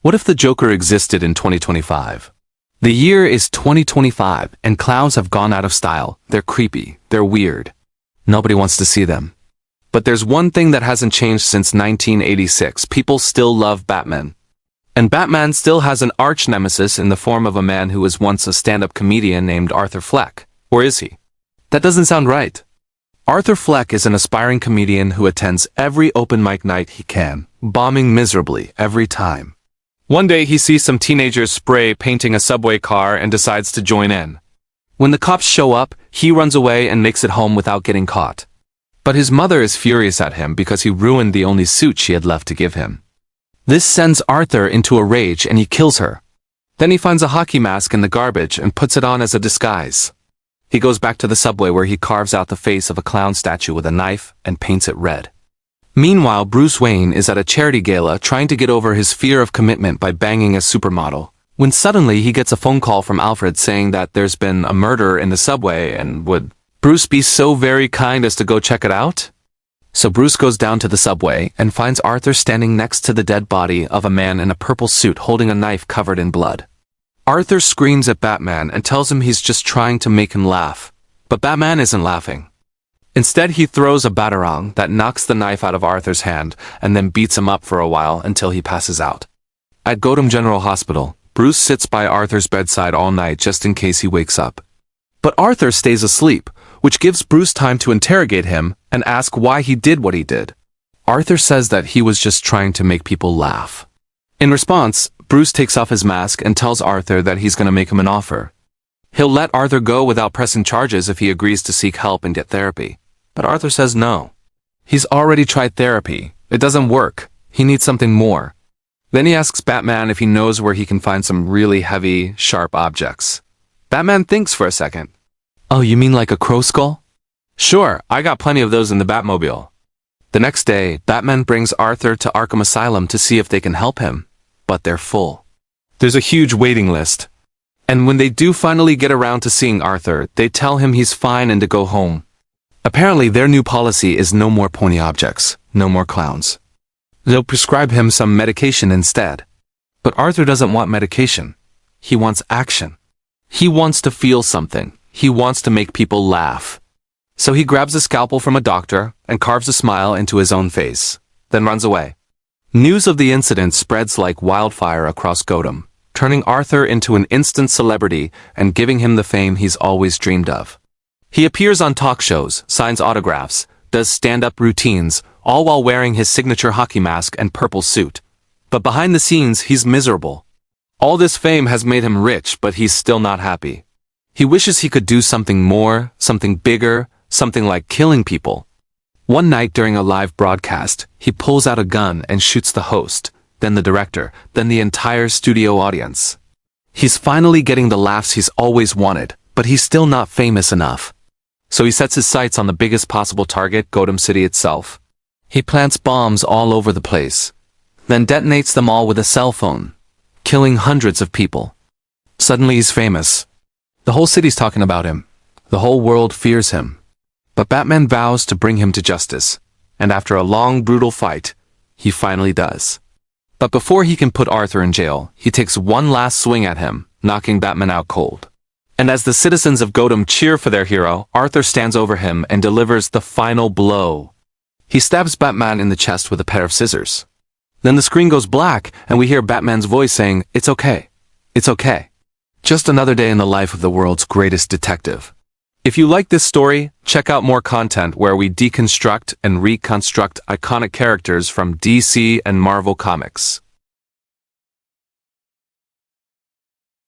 What if the Joker existed in 2025? The year is 2025 and clowns have gone out of style. They're creepy. They're weird. Nobody wants to see them. But there's one thing that hasn't changed since 1986. People still love Batman. And Batman still has an arch nemesis in the form of a man who was once a stand-up comedian named Arthur Fleck. Or is he? That doesn't sound right. Arthur Fleck is an aspiring comedian who attends every open mic night he can, bombing miserably every time. One day he sees some teenagers spray painting a subway car and decides to join in. When the cops show up, he runs away and makes it home without getting caught. But his mother is furious at him because he ruined the only suit she had left to give him. This sends Arthur into a rage and he kills her. Then he finds a hockey mask in the garbage and puts it on as a disguise. He goes back to the subway where he carves out the face of a clown statue with a knife and paints it red. Meanwhile, Bruce Wayne is at a charity gala trying to get over his fear of commitment by banging a supermodel, when suddenly he gets a phone call from Alfred saying that there's been a murder in the subway and would Bruce be so very kind as to go check it out? So Bruce goes down to the subway and finds Arthur standing next to the dead body of a man in a purple suit holding a knife covered in blood. Arthur screams at Batman and tells him he's just trying to make him laugh, but Batman isn't laughing. Instead, he throws a batarang that knocks the knife out of Arthur's hand and then beats him up for a while until he passes out. At Gotham General Hospital, Bruce sits by Arthur's bedside all night just in case he wakes up. But Arthur stays asleep, which gives Bruce time to interrogate him and ask why he did what he did. Arthur says that he was just trying to make people laugh. In response, Bruce takes off his mask and tells Arthur that he's going to make him an offer. He'll let Arthur go without pressing charges if he agrees to seek help and get therapy. But Arthur says no. He's already tried therapy. It doesn't work. He needs something more. Then he asks Batman if he knows where he can find some really heavy, sharp objects. Batman thinks for a second. Oh, you mean like a crow skull? Sure, I got plenty of those in the Batmobile. The next day, Batman brings Arthur to Arkham Asylum to see if they can help him. But they're full. There's a huge waiting list. And when they do finally get around to seeing Arthur, they tell him he's fine and to go home. Apparently, their new policy is no more pointy objects, no more clowns. They'll prescribe him some medication instead. But Arthur doesn't want medication. He wants action. He wants to feel something. He wants to make people laugh. So he grabs a scalpel from a doctor and carves a smile into his own face, then runs away. News of the incident spreads like wildfire across Gotham, turning Arthur into an instant celebrity and giving him the fame he's always dreamed of. He appears on talk shows, signs autographs, does stand-up routines, all while wearing his signature hockey mask and purple suit. But behind the scenes, he's miserable. All this fame has made him rich, but he's still not happy. He wishes he could do something more, something bigger, something like killing people. One night during a live broadcast, he pulls out a gun and shoots the host, then the director, then the entire studio audience. He's finally getting the laughs he's always wanted, but he's still not famous enough. So he sets his sights on the biggest possible target, Gotham City itself. He plants bombs all over the place, then detonates them all with a cell phone, killing hundreds of people. Suddenly he's famous. The whole city's talking about him. The whole world fears him. But Batman vows to bring him to justice, and after a long, brutal fight, he finally does. But before he can put Arthur in jail, he takes one last swing at him, knocking Batman out cold. And as the citizens of Gotham cheer for their hero, Arthur stands over him and delivers the final blow. He stabs Batman in the chest with a pair of scissors. Then the screen goes black, and we hear Batman's voice saying, "It's okay. It's okay." Just another day in the life of the world's greatest detective. If you like this story, check out more content where we deconstruct and reconstruct iconic characters from DC and Marvel Comics.